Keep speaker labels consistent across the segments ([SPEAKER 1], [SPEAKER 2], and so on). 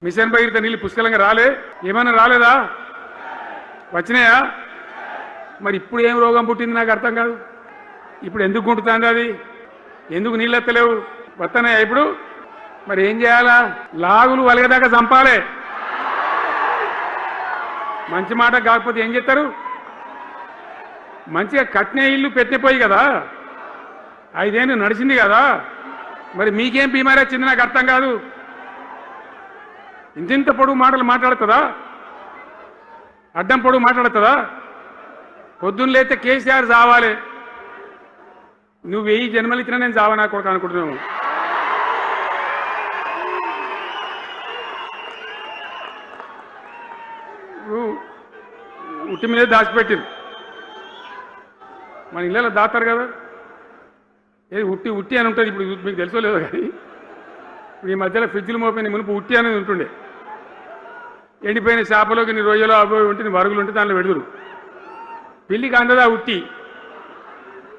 [SPEAKER 1] Machine Bhagiratha నీళ్ళు పుష్కలంగా రాలే? ఏమన్నా రాలేదా? వచ్చినాయా? మరి ఇప్పుడు ఏం రోగం పుట్టింది నాకు అర్థం కాదు. ఇప్పుడు ఎందుకు గుంటుతుంది అది? ఎందుకు నీళ్ళు ఎత్తలేవు? వస్తున్నాయా ఇప్పుడు? మరి ఏం చేయాలా? లాగులు వలగదాకా చంపాలే. మంచి మాట కాకపోతే ఏం చేస్తారు? మంచిగా కట్టిన ఇల్లు పెట్టిపోయి కదా, 5 ఏళ్ళు నడిచింది కదా, మరి మీకేం బీమారీ వచ్చింది నాకు అర్థం కాదు. ఇంత పొడుగు మాటలు మాట్లాడుతుందా? అడ్డం పొడుగు మాట్లాడుతుందా? పొద్దున్న లేస్తే కేసీఆర్ చావాలి, నువ్వు 1000 జన్మలు ఇచ్చినా నేను చావనా కొడుకు అనుకుంటున్నావు. ఉట్టి మీద దాచిపెట్టింది, మన ఇళ్ళలో దాతారు కదా, ఏది ఉట్టి ఉట్టి అని ఉంటుంది. ఇప్పుడు మీకు తెలుసో లేదో కానీ ఇప్పుడు ఈ మధ్యలో ఫ్రిడ్జ్లు మోపోయిన మునుపు ఉట్టి అనేది ఉంటుండే. ఎండిపోయిన చేపలోకి నీ రొయ్యలో అబ్బాయి ఉంటే నీ వరుగులు ఉంటే దాంట్లో పెడుదురు. పిల్లికి అందదా ఉట్టి,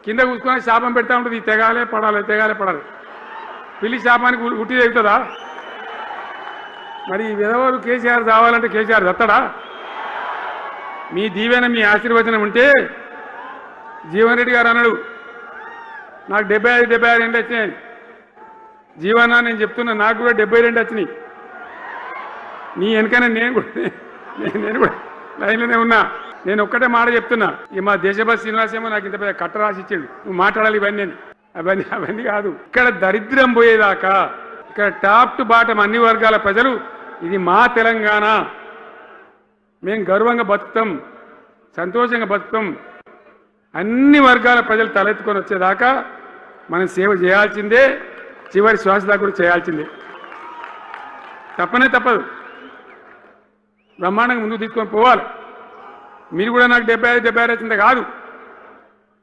[SPEAKER 1] కింద కూర్చుకొని శాపం పెడతా ఉంటుంది, తెగాలే పడాలి తెగాలే పడాలి. పిల్లి శాపానికి ఉట్టి తెగుతుందా? మరి విధవారు కేసీఆర్ రావాలంటే కేసీఆర్ దత్తడా? మీ దీవెన మీ ఆశీర్వచనం ఉంటే జీవన్ రెడ్డి గారు అన్నాడు, నాకు 75 ఏంటి వచ్చినాయి. జీవనా నేను చెప్తున్నా, నాకు కూడా 72 వచ్చినాయి. నీ వెనకనే నేను కూడా లైన్లోనే ఉన్నా. నేను ఒక్కటే మాట చెప్తున్నా, ఈ మా దేశభక్తి శ్రీనివాస్ ఏమో నాకు ఇంత పెద్ద కట్ట రాసి ఇచ్చాడు, నువ్వు మాట్లాడాలి ఇవన్నీ. అవన్నీ కాదు. ఇక్కడ దరిద్రం పోయేదాకా, ఇక్కడ టాప్ టు బాటం అన్ని వర్గాల ప్రజలు ఇది మా తెలంగాణ, మేము గర్వంగా బతుకుతాం, సంతోషంగా బతుకుతాం, అన్ని వర్గాల ప్రజలు తలెత్తుకొని వచ్చేదాకా మనం సేవ చేయాల్సిందే, చివరి శ్వాస దాకా కూడా చేయాల్సిందే. తప్పనే తప్పదు, బ్రహ్మాండంగా ముందుకు తీసుకొని పోవాలి. మీరు కూడా నాకు 75 వచ్చింది కాదు,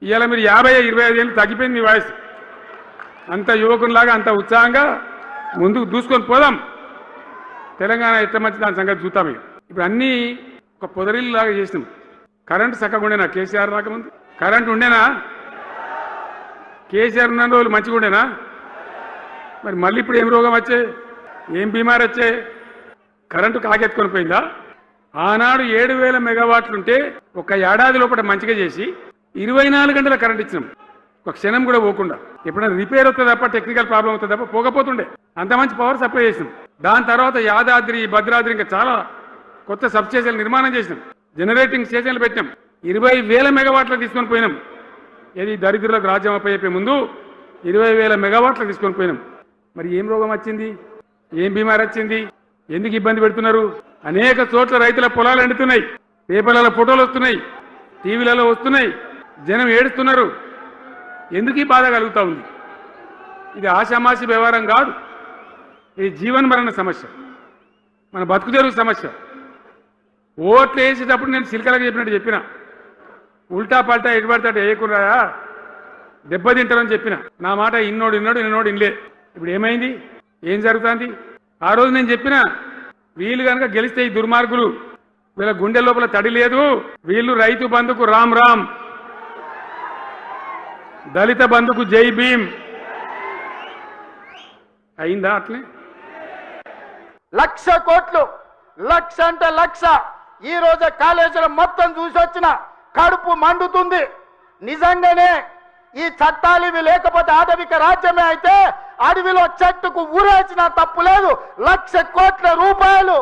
[SPEAKER 1] ఇవాళ మీరు 50-25 ఏళ్ళు తగ్గిపోయింది మీ వయసు. అంత యువకునిలాగా అంత ఉత్సాహంగా ముందుకు దూసుకొని పోదాం. తెలంగాణ ఎట్లా మంచి దాని సంగతి చూద్దాం. ఇప్పుడు అన్నీ ఒక పొదరిల్లు లాగా చేసినాం. కరెంటు చక్కగా ఉండేనా? కేసీఆర్ రాకముందు కరెంటు ఉండేనా? కేసీఆర్ ఉన్న రోజులు మంచిగా ఉండేనా? మరి మళ్ళీ ఇప్పుడు ఏం రోగం వచ్చే, ఏం బీమారి వచ్చే? కరెంటు కాకెత్తుకొని పోయిందా? ఆనాడు 7000 మెగావాట్లు ఉంటే ఒక ఏడాది లోపల మంచిగా చేసి 24 గంటల కరెంట్ ఇచ్చినాం, ఒక క్షణం కూడా పోకుండా. ఎప్పుడైనా రిపేర్ అవుతుంది తప్ప, టెక్నికల్ ప్రాబ్లం అవుతుంది తప్ప పోకపోతుండే. అంత మంచి పవర్ సప్లై చేసినాం. దాని తర్వాత యాదాద్రి, భద్రాద్రి ఇంకా చాలా కొత్త సబ్ స్టేషన్లు నిర్మాణం చేసినాం, జనరేటింగ్ స్టేషన్లు పెట్టినాం, 20,000 మెగావాట్లకు తీసుకొని పోయినాం. ఏది దరిద్రులకు రాజ్యం అప్పయ్యే ముందు 20,000 మెగావాట్లకు తీసుకొని పోయినాం. మరి ఏం రోగం వచ్చింది? ఏం బీమారి వచ్చింది? ఎందుకు ఇబ్బంది పెడుతున్నారు? అనేక చోట్ల రైతుల పొలాలు ఎండుతున్నాయి, పేపర్లలో ఫోటోలు వస్తున్నాయి, టీవీలలో వస్తున్నాయి, జనం ఏడుస్తున్నారు. ఎందుకు ఈ బాధ కలుగుతూ ఉంది? ఇది ఆషామాషి వ్యవహారం కాదు, ఇది జీవన్మరణ సమస్య, మన బతుకు తెరువు సమస్య. ఓట్లు వేసేటప్పుడు నేను సిల్కలకు చెప్పినట్టు చెప్పిన, ఉల్టా పల్టా ఎటు పడతాడు వేయకుండా దెబ్బతింటారని చెప్పిన. నా మాట ఇన్నోడు ఇన్నలే. ఇప్పుడు ఏమైంది? ఏం జరుగుతుంది? ఆ రోజు నేను చెప్పిన, వీళ్ళు కనుక గెలిస్తే ఈ దుర్మార్గులు, వీళ్ళ గుండె లోపల తడి లేదు, వీళ్ళు రైతు బంధుకు రామ్ రామ్, దళిత బంధుకు జై భీమ్. అయిందా? అట్లే
[SPEAKER 2] 1,00,000 కోట్లు, 1,00,000 అంటే 1,00,000. ఈ రోజు కాళేశ్వర మొత్తం చూసి వచ్చిన కడుపు మండుతుంది. నిజంగానే ఈ చట్టాలు ఇవి లేకపోతే ఆటవిక రాజ్యమే అయితే అడవిలో చెట్టుకు ఊరేసిన తప్పు లేదు. 1,00,000 కోట్ల రూపాయలు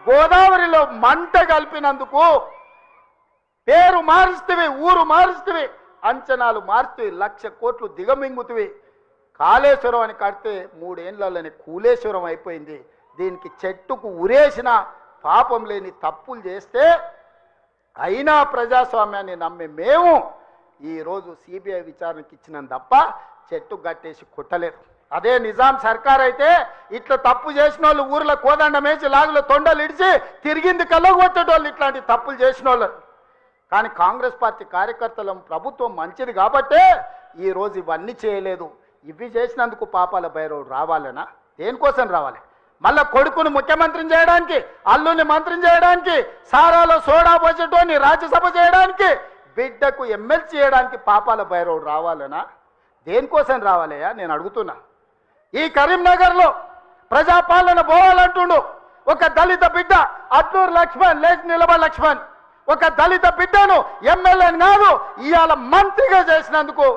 [SPEAKER 2] గోదావరిలో మంట కలిపినందుకు పేరు మారుస్తవి, ఊరు మారుస్తవి, అంచనాలు మారుస్తవి, 1,00,000 కోట్లు దిగమింగుతవి. కాళేశ్వరం అని కడితే 3 ఏళ్లలోనే కూలేశ్వరం అయిపోయింది. దీనికి చెట్టుకు ఉరేసిన పాపం లేని తప్పులు చేస్తే అయినా ప్రజాస్వామ్యాన్ని నమ్మి మేము ఈరోజు సిబిఐ విచారణకి ఇచ్చినాం తప్ప చెట్టు గట్టేసి కొట్టలేదు. అదే నిజాం సర్కార్ అయితే ఇట్లా తప్పు చేసిన వాళ్ళు ఊర్లో కోదండం వేసి లాగులో తొండలు ఇడిచి తిరిగింది కళ్ళగొట్టేటోళ్ళు ఇట్లాంటి తప్పులు చేసిన వాళ్ళు. కానీ కాంగ్రెస్ పార్టీ కార్యకర్తల ప్రభుత్వం మంచిది కాబట్టే ఈరోజు ఇవన్నీ చేయలేదు. ఇవి చేసినందుకు పాపాల భైరవుడు రావాలనా? దేనికోసం రావాలి? మళ్ళా కొడుకును ముఖ్యమంత్రిని చేయడానికి, అల్లుని మంత్రిని చేయడానికి, సారాలో సోడా పోసేటోని రాజ్యసభ చేయడానికి, బిడ్డకు ఎమ్మెల్సీ చేయడానికి పాపాల భైరవుడు రావాలనా? దేనికోసం రావాలయ్యా నేను అడుగుతున్నా. ఈ కరీంనగర్లో ప్రజాపాలన పోవాలంటుండు. ఒక దళిత బిడ్డ అట్లూరు లక్ష్మణ్ లేచి నిలబడి లక్ష్మణ్ ఒక దళిత బిడ్డను ఎమ్మెల్యేని కాదు ఇవాళ మంత్రిగా చేసినందుకు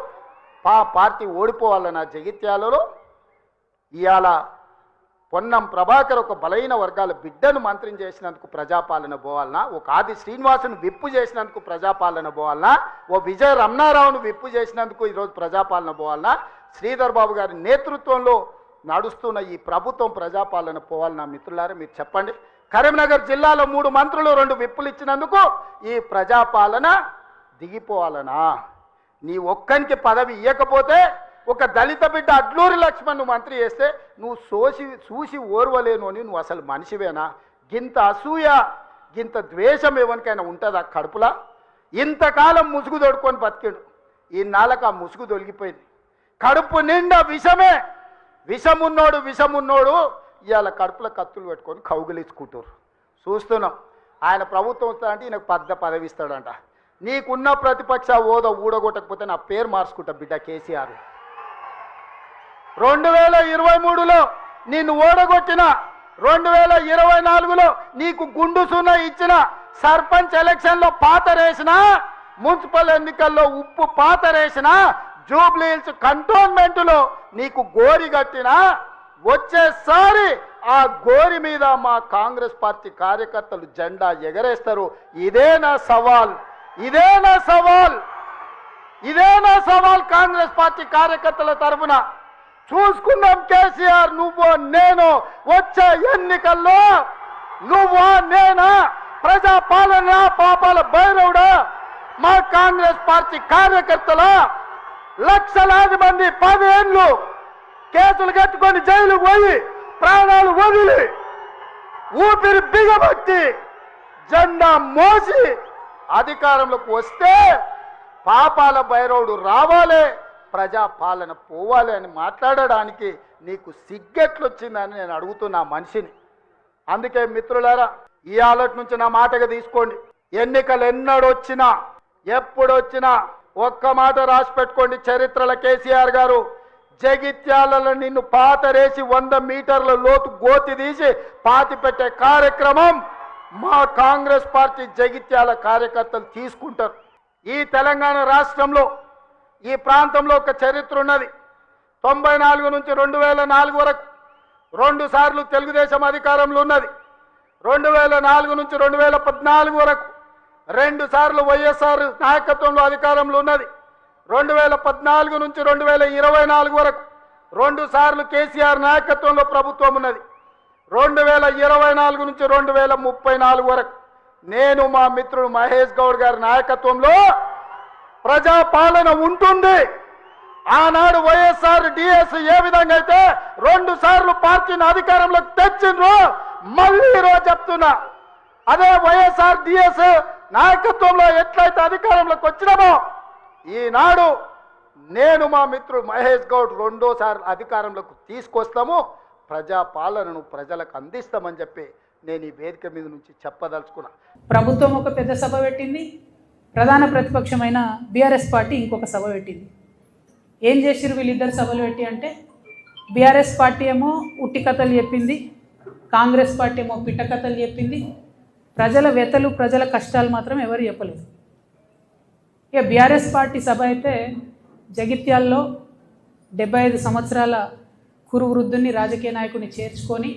[SPEAKER 2] పార్టీ ఓడిపోవాలన్న జగిత్యాలలో ఇవాళ పొన్నం ప్రభాకర్ ఒక బలైన వర్గాల బిడ్డను మంత్రిని చేసినందుకు ప్రజాపాలన పోవాలనా, ఒక ఆది శ్రీనివాసును విప్పు చేసినందుకు ప్రజాపాలన పోవాలనా, ఓ విజయ రమణారావును విప్పు చేసినందుకు ఈరోజు ప్రజాపాలన పోవాలనా, శ్రీధర్ బాబు గారి నేతృత్వంలో నడుస్తున్న ఈ ప్రభుత్వం ప్రజాపాలన పోవాలనా? మిత్రులారా మీరు చెప్పండి. కరీంనగర్ జిల్లాలో 3 మంత్రులు 2 విప్పులు ఇచ్చినందుకు ఈ ప్రజాపాలన దిగిపోవాలనా? నీ ఒక్కనికి పదవి ఇవ్వకపోతే ఒక దళిత బిడ్డ అడ్లూరి లక్ష్మణ్ నువ్వు మంత్రి చేస్తే నువ్వు చూసి ఓర్వలేను అని నువ్వు అసలు మనిషివేనా? గింత అసూయ గింత ద్వేషం ఎవరికైనా ఉంటుందా కడుపులా? ఇంతకాలం ముసుగు తొడుకొని బతికాడు, ఈ నాళ్ళకు ఆ ముసుగు తొలగిపోయింది. కడుపు నిండా విషమే, విషమున్నోడు ఇవాళ కడుపులో కత్తులు పెట్టుకొని కౌగిలించుకుంటారు. చూస్తున్నాం. ఆయన ప్రభుత్వం వస్తాడంటే ఈయనకు పదవి ఇస్తాడంట. నీకున్న ప్రతిపక్ష హోదా ఊడగొట్టకపోతే నా పేరు మార్చుకుంటా బిడ్డ కేసీఆర్. 2023లో నిన్ను ఓడగొట్టిన, 2024లో నీకు గుండు సున్నా ఇచ్చిన, సర్పంచ్ ఎలక్షన్లో పాతరేసిన, మున్సిపల్ ఎన్నికల్లో ఉప్పు పాతరేసిన, జూబ్లీ హిల్స్ కంటోన్మెంట్లో నీకు గోరి కట్టిన, వచ్చేసారి ఆ గోరి మీద మా కాంగ్రెస్ పార్టీ కార్యకర్తలు జెండా ఎగరేస్తారు. ఇదే నా సవాల్ కాంగ్రెస్ పార్టీ కార్యకర్తల తరఫున. చూసుకుందాం కేసీఆర్, నువ్వు నేను వచ్చే ఎన్నికల్లో నువ్వా నేనా, ప్రజాపాలన పాపాల భైరవుడా, మా కాంగ్రెస్ పార్టీ కార్యకర్తల లక్షలాది మంది 10 ఏళ్ళు కేసులు కట్టుకొని జైలుకు పోయి ప్రాణాలు వదిలి ఊపిరి బిగబట్టి జెండా మోసి అధికారంలోకి వస్తే పాపాల భైరవుడు రావాలి, ప్రజాపాలన పోవాలి అని మాట్లాడడానికి నీకు సిగ్గెట్లొచ్చిందని నేను అడుగుతున్నా మనిషిని. అందుకే మిత్రులారా, ఈ ఆలోచన నుంచి నా మాటగా తీసుకోండి. ఎన్నికలు ఎన్నడొచ్చినా ఎప్పుడొచ్చినా ఒక్క మాట రాసి పెట్టుకోండి. చరిత్రల కేసీఆర్ గారు జగిత్యాలలో నిన్ను పాతరేసి 100 మీటర్ల లోతు గోతి తీసి పాతి పెట్టే కార్యక్రమం మా కాంగ్రెస్ పార్టీ జగిత్యాల కార్యకర్తలు తీసుకుంటారు. ఈ తెలంగాణ రాష్ట్రంలో ఈ ప్రాంతంలో ఒక చరిత్ర ఉన్నది. 94 నుంచి 2004 వరకు 2 సార్లు తెలుగుదేశం అధికారంలో ఉన్నది. 2004 నుంచి 2014 వరకు 2 సార్లు వైఎస్ఆర్ నాయకత్వంలో అధికారంలో ఉన్నది. 2014 నుంచి 2024 వరకు 2 సార్లు కేసీఆర్ నాయకత్వంలో ప్రభుత్వం ఉన్నది. 2024 నుంచి 2034 వరకు నేను మా మిత్రుడు మహేష్ గౌడ్ గారి నాయకత్వంలో ప్రజాపాలన ఉంటుంది. ఆనాడు వైఎస్ఆర్ డిఎస్ ఏ విధంగా అయితే 2 సార్లు పార్టీని అధికారంలోకి తెచ్చిండ్రో మళ్ళీ ఈరోజు చెప్తున్నా, అదే వైఎస్ఆర్ డిఎస్ నాయకత్వంలో ఎట్లయితే అధికారంలోకి వచ్చినామో ఈనాడు నేను మా మిత్రుడు మహేష్ గౌడ్ 2సార్లు అధికారంలోకి తీసుకొస్తాము, ప్రజాపాలనను ప్రజలకు అందిస్తామని చెప్పి నేను ఈ వేదిక మీద నుంచి చెప్పదలుచుకున్నా.
[SPEAKER 3] ప్రభుత్వం ఒక పెద్ద సభ పెట్టింది, ప్రధాన ప్రతిపక్షమైన బీఆర్ఎస్ పార్టీ ఇంకొక సభ పెట్టింది. ఏం చేసిరు వీళ్ళిద్దరు సభలు పెట్టి అంటే, బీఆర్ఎస్ పార్టీ ఏమో ఉట్టి కథలు చెప్పింది, కాంగ్రెస్ పార్టీ ఏమో పిట్ట కథలు చెప్పింది. ప్రజల వ్యతలు ప్రజల కష్టాలు మాత్రం ఎవరు చెప్పలేదు. ఇక బీఆర్ఎస్ పార్టీ సభ అయితే జగిత్యాల్లో 75 సంవత్సరాల కురు వృద్ధుని రాజకీయ నాయకుని చేర్చుకొని,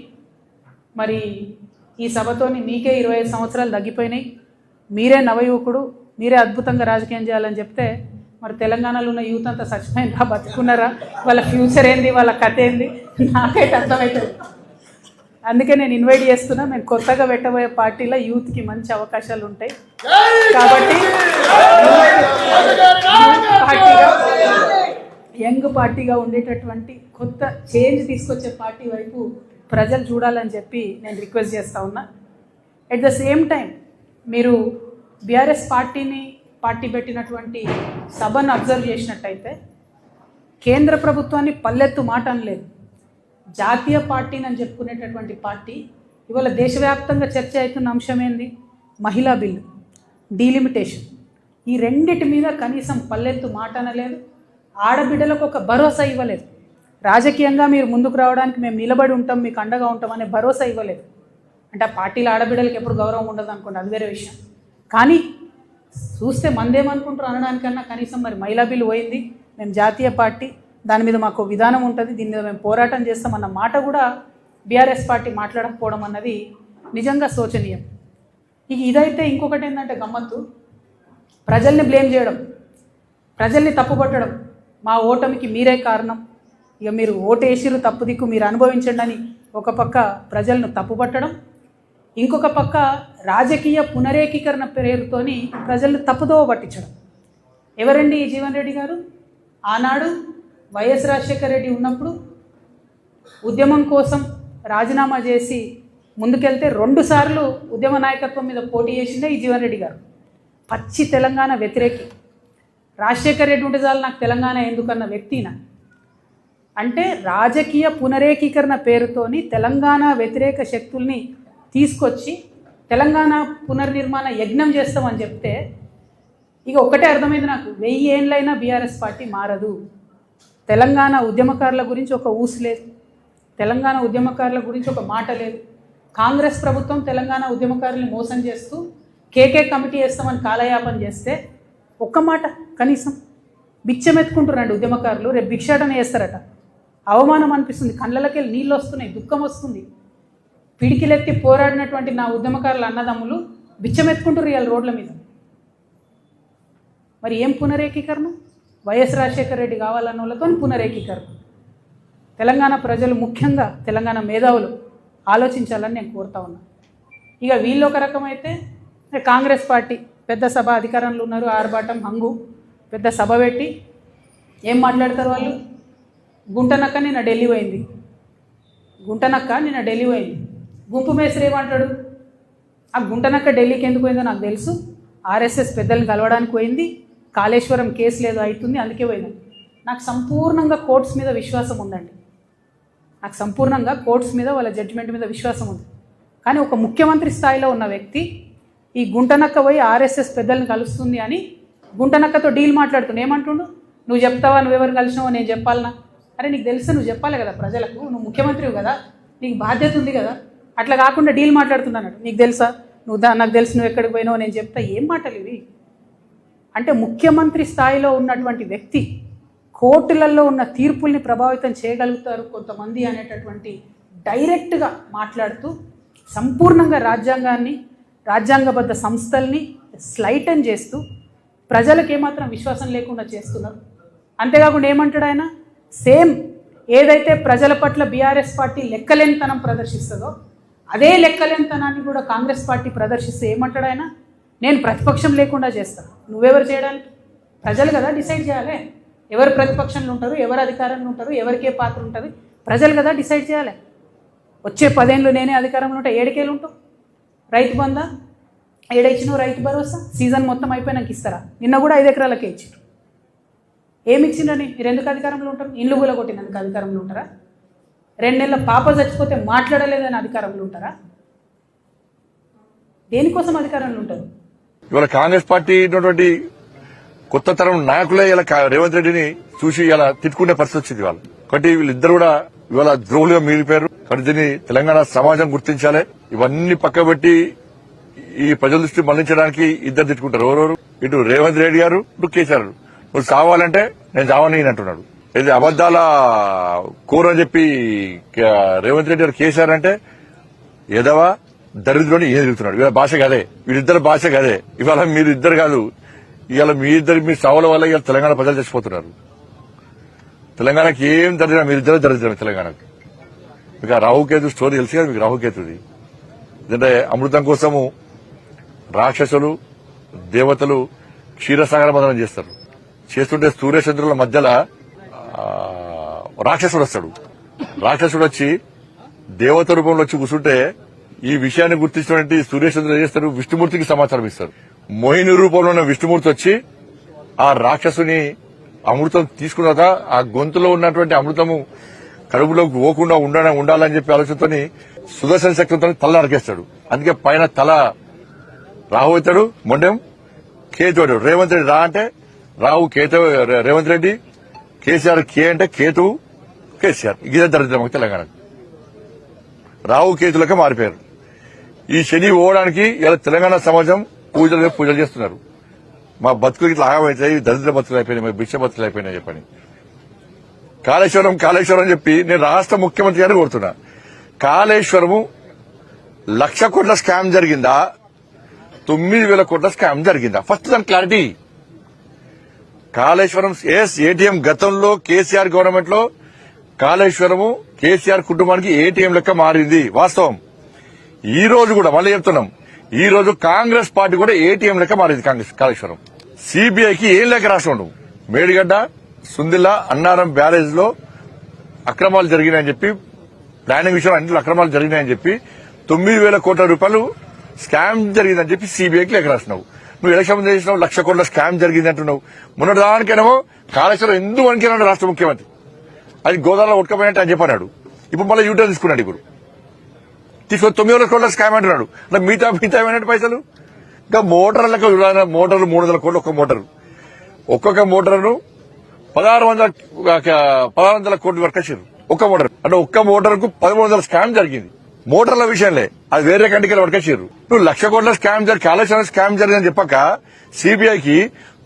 [SPEAKER 3] మరి ఈ సభతోని మీకే 25 సంవత్సరాలు తగ్గిపోయినాయి, మీరే నవయువకుడు, మీరే అద్భుతంగా రాజకీయం చేయాలని చెప్తే, మరి తెలంగాణలో ఉన్న యూత్ అంతా చచ్చిపోయినరా బతుకున్నారా, వాళ్ళ ఫ్యూచర్ ఏంది, వాళ్ళ కథ ఏంది నాకైతే అర్థమవుతుంది. అందుకే నేను ఇన్వైట్ చేస్తున్నా. మేము కొత్తగా పెట్టబోయే పార్టీలో యూత్కి మంచి అవకాశాలు ఉంటాయి కాబట్టి యంగ్ పార్టీగా ఉండేటటువంటి కొత్త చేంజ్ తీసుకొచ్చే పార్టీ వైపు ప్రజలు చూడాలని చెప్పి నేను రిక్వెస్ట్ చేస్తూ ఉన్నా. ఎట్ ద సేమ్ టైం మీరు బీఆర్ఎస్ పార్టీ పెట్టినటువంటి సభను అబ్జర్వ్ చేసినట్టయితే కేంద్ర ప్రభుత్వాన్ని పల్లెత్తు మాట అనలేదు. జాతీయ పార్టీని అని చెప్పుకునేటటువంటి పార్టీ ఇవాళ దేశవ్యాప్తంగా చర్చ అవుతున్న అంశం ఏంది? మహిళా బిల్లు, డీలిమిటేషన్. ఈ రెండిటి మీద కనీసం పల్లెత్తు మాట అనలేదు. ఆడబిడ్డలకు ఒక భరోసా ఇవ్వలేదు. రాజకీయంగా మీరు ముందుకు రావడానికి మేము నిలబడి ఉంటాం, మీకు అండగా ఉంటాం అనే భరోసా ఇవ్వలేదు. అంటే ఆ పార్టీల ఆడబిడ్డలకు ఎప్పుడు గౌరవం ఉండదు అనుకోండి, అది వేరే విషయం. కానీ చూస్తే మందేమనుకుంటారు అనడానికన్నా కనీసం మరి మహిళా బిల్లు పోయింది, మేము జాతీయ పార్టీ, దాని మీద మాకు విధానం ఉంటుంది, దీని మీద మేము పోరాటం చేస్తామన్న మాట కూడా బీఆర్ఎస్ పార్టీ మాట్లాడకపోవడం అన్నది నిజంగా శోచనీయం. ఇక ఇదైతే ఇంకొకటి ఏంటంటే గమ్మత్తు, ప్రజల్ని బ్లేమ్ చేయడం, ప్రజల్ని తప్పుపట్టడం, మా ఓటమికి మీరే కారణం, ఇక మీరు ఓటేసిరు తప్పు దిక్కు మీరు అనుభవించండి అని ఒక పక్క ప్రజలను తప్పుపట్టడం, ఇంకొక పక్క రాజకీయ పునరేకీకరణ పేరుతోని ప్రజలను తప్పుదోవ పట్టించడం. ఎవరండి ఈ జీవన్ రెడ్డి గారు? ఆనాడు వైఎస్ రాజశేఖర రెడ్డి ఉన్నప్పుడు ఉద్యమం కోసం రాజీనామా చేసి ముందుకెళ్తే 2 సార్లు ఉద్యమ నాయకత్వం మీద పోటీ చేసిందే ఈ జీవన్ రెడ్డి గారు. పచ్చి తెలంగాణ వ్యతిరేకి. రాజశేఖర రెడ్డి ఉంటే చాలు నాకు తెలంగాణ ఎందుకన్న వ్యక్తిన. అంటే రాజకీయ పునరేకీకరణ పేరుతోని తెలంగాణ వ్యతిరేక శక్తుల్ని తీసుకొచ్చి తెలంగాణ పునర్నిర్మాణ యజ్ఞం చేస్తామని చెప్తే ఇక ఒకటే అర్థమైంది నాకు, 1000 ఏళ్ళైనా బీఆర్ఎస్ పార్టీ మారదు. తెలంగాణ ఉద్యమకారుల గురించి ఒక ఊసు లేదు, తెలంగాణ ఉద్యమకారుల గురించి ఒక మాట లేదు. కాంగ్రెస్ ప్రభుత్వం తెలంగాణ ఉద్యమకారుల్ని మోసం చేస్తూ కేకే కమిటీ వేస్తామని కాలయాపన చేస్తే ఒక్క మాట కనీసం బిచ్చమెత్తుకుంటున్నాడు ఉద్యమకారులు, రేపు భిక్షాటన చేస్తారట. అవమానం అనిపిస్తుంది, కళ్ళకి నీళ్ళు వస్తున్నాయి, దుఃఖం వస్తుంది. పిడికిలెత్తి పోరాడినటువంటి నా ఉద్యమకారుల అన్నదమ్ములు బిచ్చమెత్తుకుంటారు ఇవాళ రోడ్ల మీద. మరి ఏం పునరేకీకరణ? వైఎస్ రాజశేఖర రెడ్డి కావాలన్న వాళ్ళతో పునరేకీకరణ. తెలంగాణ ప్రజలు, ముఖ్యంగా తెలంగాణ మేధావులు ఆలోచించాలని నేను కోరుతా ఉన్నా. ఇక వీళ్ళు ఒక రకమైతే కాంగ్రెస్ పార్టీ పెద్ద సభ అధికారంలో ఉన్నారు, ఆర్భాటం హంగు, పెద్ద సభ పెట్టి ఏం మాట్లాడతారు వాళ్ళు? గుంటనక్క నిన్న ఢిల్లీ పోయింది, గుంటనక్క నిన్న ఢిల్లీ పోయింది. గుంపు మేస్త్రి ఏమంటాడు? ఆ గుంటనక్క ఢిల్లీకి ఎందుకు పోయిందో నాకు తెలుసు, ఆర్ఎస్ఎస్ పెద్దల్ని కలవడానికి పోయింది, కాళేశ్వరం కేసు లేదు అవుతుంది అందుకే పోయింది. నాకు సంపూర్ణంగా కోర్ట్స్ మీద విశ్వాసం ఉందండి, నాకు సంపూర్ణంగా కోర్ట్స్ మీద వాళ్ళ జడ్జిమెంట్ మీద విశ్వాసం ఉంది. కానీ ఒక ముఖ్యమంత్రి స్థాయిలో ఉన్న వ్యక్తి ఈ గుంటనక్క పోయి ఆర్ఎస్ఎస్ పెద్దల్ని కలుస్తుంది అని గుంటనక్కతో డీల్ మాట్లాడుతున్నా ఏమంటుండు? నువ్వు చెప్తావా, నువ్వెవరు కలిసినావో నేను చెప్పాలనా? అరే నీకు తెలుసు, నువ్వు చెప్పాలి కదా ప్రజలకు, నువ్వు ముఖ్యమంత్రివి కదా, నీకు బాధ్యత ఉంది కదా. అట్లా కాకుండా డీల్ మాట్లాడుతున్నాడు. నీకు తెలుసా, నాకు తెలుసు నువ్వు ఎక్కడికి పోయినావో నేను చెప్తా. ఏం మాటలు ఇవి? అంటే ముఖ్యమంత్రి స్థాయిలో ఉన్నటువంటి వ్యక్తి కోర్టులలో ఉన్న తీర్పుల్ని ప్రభావితం చేయగలుగుతారు కొంతమంది అనేటటువంటి డైరెక్ట్గా మాట్లాడుతూ సంపూర్ణంగా రాజ్యాంగాన్ని, రాజ్యాంగబద్ధ సంస్థల్ని స్లైటన్ చేస్తూ ప్రజలకు ఏమాత్రం విశ్వాసం లేకుండా చేస్తున్నారు. అంతేకాకుండా ఏమంటాడు ఆయన? సేమ్ ఏదైతే ప్రజల పట్ల బీఆర్ఎస్ పార్టీ లెక్కలేనితనం ప్రదర్శిస్తుందో అదే లెక్కలేనితనాన్ని కూడా కాంగ్రెస్ పార్టీ ప్రదర్శిస్తే ఏమంటాడు ఆయన? నేను ప్రతిపక్షం లేకుండా చేస్తాను. నువ్వెవరు చేయడానికి? ప్రజలు కదా డిసైడ్ చేయాలి ఎవరు ప్రతిపక్షంలో ఉంటారు, ఎవరు అధికారంలో ఉంటారు, ఎవరికే పాత్ర ఉంటుంది, ప్రజలు కదా డిసైడ్ చేయాలి. వచ్చే 10 ఏళ్ళు నేనే అధికారంలో ఉంటా, 7 ఏళ్ళు ఉంటావు. రైతు బంధా ఏడైచ్చినావు, రైతు భరోసా సీజన్ మొత్తం అయిపోయినాక ఇస్తారా? నిన్న కూడా 5 ఎకరాలకే ఇచ్చారు. ఏమి ఇచ్చిండని? మీరు ఎందుకు అధికారంలో ఉంటారు? ఇల్లు కూడా కొట్టినందుకు అధికారంలో ఉంటారా? 2 నెలల పాప చచ్చిపోతే మాట్లాడలేదని అధికారంలో ఉంటారా? దేనికోసం అధికారంలో ఉంటారు?
[SPEAKER 4] ఇవాళ కాంగ్రెస్ పార్టీ ఉన్నటువంటి కొత్త తరం నాయకులే ఇలా రేవంత్ రెడ్డిని చూసి ఇలా తిట్టుకునే పరిస్థితి వచ్చింది. వాళ్ళు కాబట్టి వీళ్ళిద్దరు కూడా ఇవాళ ద్రోహులుగా మిగిలిపోయారు. కాబట్టి దీన్ని తెలంగాణ సమాజం గుర్తించాలి. ఇవన్నీ పక్కబెట్టి ఈ ప్రజల దృష్టి మళ్లించడానికి ఇద్దరు తిట్టుకుంటారు. ఎవరెవరు? ఇటు రేవంత్ రెడ్డి గారు, ఇటు కేసీఆర్. నువ్వు చావాలంటే నేను చావని అంటున్నాడు. ఇది అబద్దాల కూర అని చెప్పి రేవంత్ రెడ్డి గారు కేసీఆర్ అంటే ఎదవా దరిద్రుని ఏం తిరుగుతున్నాడు. ఇవాళ భాష కదే, వీళ్ళిద్దరు భాష కదే. ఇవాళ మీరు ఇద్దరు కాదు, ఇవాళ మీ సావుల వల్ల ఇవాళ తెలంగాణ ప్రజలు చచ్చిపోతున్నారు. తెలంగాణకి ఏం దరిద్రం, మీరిద్దరు దరిద్రం తెలంగాణకి. మీకు రాహుకేతు స్టోరీ తెలుసు కదా మీకు, రాహుకేతుది. ఎందుకంటే అమృతం కోసము రాక్షసులు దేవతలు క్షీరసాగర మదనం చేస్తారు. చేస్తుంటే సూర్యచంద్రుల మధ్యలో రాక్షసుడు వస్తాడు. రాక్షసుడు వచ్చి దేవత రూపంలో వచ్చి కూర్చుంటే ఈ విషయాన్ని గుర్తించినటువంటి సూర్యచంద్రులు ఏం చేస్తారు? విష్ణుమూర్తికి సమాచారం ఇస్తారు. మోహిని రూపంలో ఉన్న విష్ణుమూర్తి వచ్చి ఆ రాక్షసుని అమృతం తీసుకున్న తర్వాత ఆ గొంతులో ఉన్నటువంటి అమృతము కడుపులోకి పోకుండా ఉండాలని చెప్పి ఆలోచనతో సుదర్శన శక్తితో తల నరికేస్తాడు. అందుకే పైన తల రాహు అవుతాడు, మొండెం కేతు. రేవంత్ రెడ్డి రా అంటే రాహు, కేతు రేవంత్ రెడ్డి, కేసీఆర్ కే అంటే కేతువు కేసీఆర్. ఇదే దరిద్రం తెలంగాణ. రాహు కేతులకే మారిపోయారు. ఈ శని పోవడానికి ఇలా తెలంగాణ సమాజం పూజలు చేస్తున్నారు. మా బతుకులు ఇట్లా ఆగమవుతాయి, దరిద్ర బతుకులు అయిపోయినాయి, మా భిక్ష బతుకులు అయిపోయినాయి చెప్పని కాళేశ్వరం చెప్పి నేను రాష్ట్ర ముఖ్యమంత్రి గారిని కోరుతున్నా. కాళేశ్వరము 1,00,000 కోట్ల స్కామ్ జరిగిందా, 9,000 కోట్ల స్కామ్ జరిగిందా? ఫస్ట్ దాని క్లారిటీ. కాళేశ్వరం ఏటీఎం గతంలో కేసీఆర్ గవర్నమెంట్ లో కాళేశ్వరము కేసీఆర్ కుటుంబానికి ఏటీఎం లెక్క మారింది వాస్తవం. ఈ రోజు కూడా మళ్ళీ చెప్తున్నాం, ఈ రోజు కాంగ్రెస్ పార్టీ కూడా ఏటీఎం లెక్క మారింది కాళేశ్వరం. సిబిఐకి ఏం లెక్క రాసినాడు? మేడిగడ్డ, సుందిల్లా, అన్నారం బ్యారేజ్ లో అక్రమాలు జరిగినాయని చెప్పి, ప్లానింగ్ విషయంలో అన్నింటిలో అక్రమాలు జరిగినాయని చెప్పి 9,000 కోట్ల రూపాయలు స్కామ్ జరిగిందని చెప్పి సిబిఐకి లెక్క రాసినావు. నువ్వు ఎలక్షన్ ముందు చేసినావు 1,00,000 కోట్ల స్కామ్ జరిగింది అంటున్నావు. మొన్నటి దానికేనేమో కాళేశ్వరం ఎందుకు వనికినాడు రాష్ట్ర ముఖ్యమంత్రి, అది గోదావరిలో ఉడకపోయినట్టు అని చెప్పన్నాడు. ఇప్పుడు మళ్ళీ యూటర్న్ తీసుకున్నాడు. ఇప్పుడు తీసుకొని 9,000 కోట్ల స్కామ్ అంటున్నాడు. మిగతా ఏమైనట్టు పైసలు ఇంకా మోటార్లకు మోటార్లు 300 కోట్లు ఒక్క మోటారు. ఒక్కొక్క మోటార్ను 1,600 కోట్ల వరకు వచ్చారు ఒక్క మోటార్. అంటే ఒక్క మోటార్ కు 1,300 స్కామ్ జరిగింది. మోటార్ల విషయంలో అది వేరే కంటికి వరకు వచ్చారు. నువ్వు 1,00,000 కోట్ల స్కామ్ కాళేశ్వరం స్కామ్ జరిగిందని చెప్పక సిబిఐకి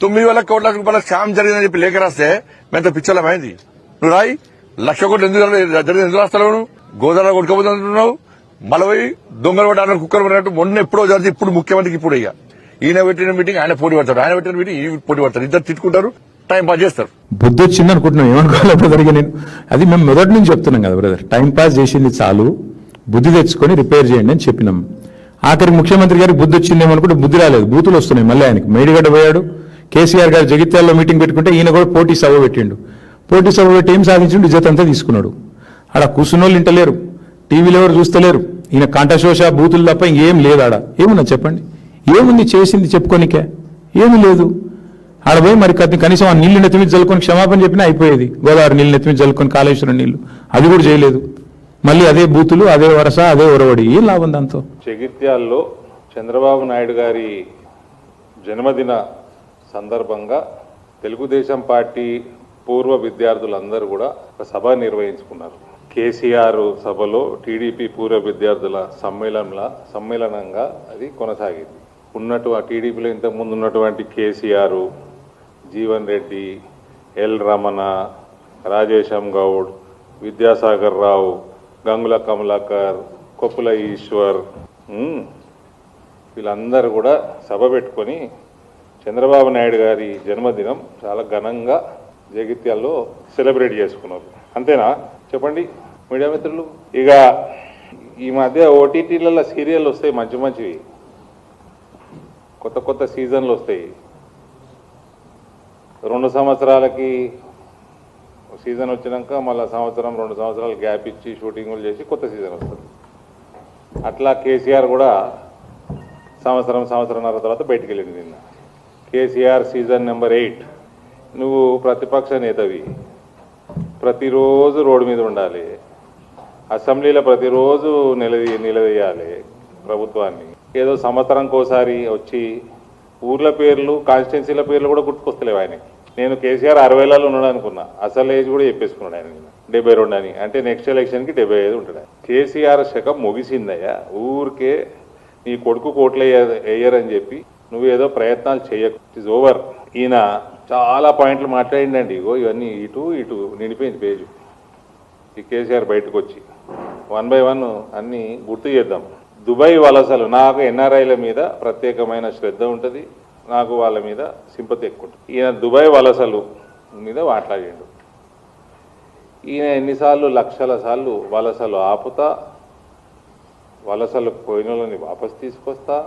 [SPEAKER 4] 9,000 కోట్ల రూపాయల స్కామ్ జరిగిందని చెప్పి లేఖ రాస్తే మేము పిచ్చలమైంది. నువ్వు రాయి 1,00,000 కోట్లు ఎందుకు రాస్తావు? నువ్వు గోదావరిలో కొట్టుకోబోతున్నావు. మళ్ళీ దొంగలు పడ్డారు, కుక్కలు పడినట్టు మొన్న ఎప్పుడో జరిగింది. ఇప్పుడు ముఖ్యమంత్రికి ఇప్పుడు ఇక ఈయన పెట్టిన మీటింగ్ ఆయన పోటీ పడతాడు, ఆయన పెట్టిన మీటింగ్ ఈ పోటీ పడతారు. ఇద్దరు తిట్టుకుంటారు, టైం పాస్ చేస్తారు.
[SPEAKER 5] బుద్ధి వచ్చింది అనుకుంటున్నాం, ఏమనుకోవాలి బ్రదర్గా. నేను అది మేము మొదటి నుంచి చెప్తున్నాం కదా బ్రదర్, టైం పాస్ చేసింది చాలు, బుద్ధి తెచ్చుకొని రిపేర్ చేయండి అని చెప్పినాం. ఆఖరికి ముఖ్యమంత్రి గారికి బుద్ధి వచ్చిందేమనుకుంటే బుద్ధి రాలేదు, బూతులు వస్తున్నాయి మళ్ళీ ఆయనకి. మేడిగడ్డ పోయాడు, కేసీఆర్ గారు జగిత్యాలలో మీటింగ్ పెట్టుకుంటే ఈయన కూడా పోటీ సభ పెట్టిండు. పోటీ సభ పెట్టి ఏం సాధించిండు? ఇజ్జత్ అంతా తీసుకున్నాడు. ఆడ కూర్చున్న వాళ్ళు ఇంటలేరు, టీవీలో ఎవరు చూస్తలేరు. ఈయన కంఠశోష బూతులు తప్ప ఇంకేం లేదు ఆడ. ఏమున్నా చెప్పండి, ఏముంది చేసింది చెప్పుకోనికే? ఏమీ లేదు. ఆడ పోయి మరి కనీసం ఆ నీళ్లు నెత్తి మీద జల్లుకొని క్షమాపణ చెప్పినా అయిపోయేది. గోదావరి నీళ్ళు నెత్తి మీద జల్లుకొని కాళేశ్వరం నీళ్లు అది కూడా చేయలేదు. మళ్ళీ అదే బూతులు, అదే వరస, అదే ఒరవడి. ఏం లాభం దాంతో?
[SPEAKER 6] జగిత్యాల్లో చంద్రబాబు నాయుడు గారి జన్మదిన సందర్భంగా తెలుగుదేశం పార్టీ పూర్వ విద్యార్థులందరూ కూడా ఒక సభ నిర్వహించుకున్నారు. కేసీఆర్ సభలో టీడీపీ పూర్వ విద్యార్థుల సమ్మేళనంగా అది కొనసాగింది. టీడీపీలో ఇంతకుముందు ఉన్నటువంటి కేసీఆర్, జీవన్ రెడ్డి, ఎల్ రమణ, రాజేశం గౌడ్, విద్యాసాగర్ రావు, గంగుల కమలాకర్, కొప్పుల ఈశ్వర్, వీళ్ళందరూ కూడా సభ పెట్టుకొని చంద్రబాబు నాయుడు గారి జన్మదినం చాలా ఘనంగా జగిత్యాల్లో సెలబ్రేట్ చేసుకున్నారు. అంతేనా చెప్పండి మీడియా మిత్రులు? ఇక ఈ మధ్య ఓటీటీలలో సీరియల్ వస్తాయి, మంచి మంచివి, కొత్త సీజన్లు వస్తాయి. 2 సంవత్సరాలకి సీజన్ వచ్చినాక మళ్ళీ 2 సంవత్సరాలు గ్యాప్ ఇచ్చి షూటింగులు చేసి కొత్త సీజన్ వస్తుంది. అట్లా కేసీఆర్ కూడా సంవత్సరంన్నర తర్వాత బయటికి వెళ్ళింది. నిన్న కేసీఆర్ సీజన్ నెంబర్ 8. నువ్వు ప్రతిపక్ష నేతవి, ప్రతిరోజు రోడ్డు మీద ఉండాలి, అసెంబ్లీలో ప్రతిరోజు నిలదీయాలి ప్రభుత్వాన్ని. ఏదో సంవత్సరంకోసారి వచ్చి ఊర్ల పేర్లు, కాన్స్టిట్యున్సీల పేర్లు కూడా గుర్తుకొస్తలేవు ఆయనకి. నేను కేసీఆర్ 60లలో ఉన్నాడు అనుకున్నా, అసలు ఏజ్ కూడా చెప్పేసుకున్నాడు ఆయన 72 అని. అంటే నెక్స్ట్ ఎలక్షన్కి 75 ఉంటాడు. కేసీఆర్ శకం ముగిసిందయ్యా. ఊరికే నీ కొడుకు కోట్లు వేయరని చెప్పి నువ్వు ఏదో ప్రయత్నాలు చేయకు. It is over. ఈయన చాలా పాయింట్లు మాట్లాడిండండి. ఇగో ఇవన్నీ ఇటు నిండిపోయింది పేజు. ఈ కేసీఆర్ బయటకు వచ్చి 1 by 1 అన్నీ గుర్తు చేద్దాం. దుబాయ్ వలసలు, నాకు ఎన్ఆర్ఐల మీద ప్రత్యేకమైన శ్రద్ధ ఉంటుంది, నాకు వాళ్ళ మీద సింపతి ఎక్కువ ఉంటుంది. ఈయన దుబాయ్ వలసలు మీద మాట్లాడిండు. ఈయన ఎన్నిసార్లు, లక్షల సార్లు వలసలు ఆపుతా, వలసలు పోయిన వాళ్ళని వాపసు తీసుకొస్తా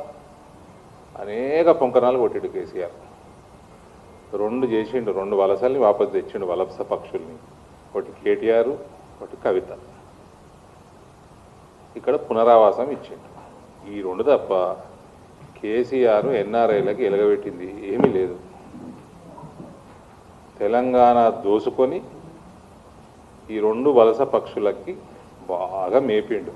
[SPEAKER 6] అనేక పొంకనాలు కొట్టిండు కేసీఆర్. 2 చేసిండు, 2 వలసల్ని వాపసు తెచ్చిండు, వలస పక్షుల్ని. ఒకటి కేటీఆర్, ఒకటి కవిత. ఇక్కడ పునరావాసం ఇచ్చిండు. ఈ 2 తప్ప కేసీఆర్ ఎన్ఆర్ఐలకి ఎలగబెట్టింది ఏమీ లేదు. తెలంగాణ దోసుకొని ఈ 2 వలస పక్షులకి బాగా మేపిండు.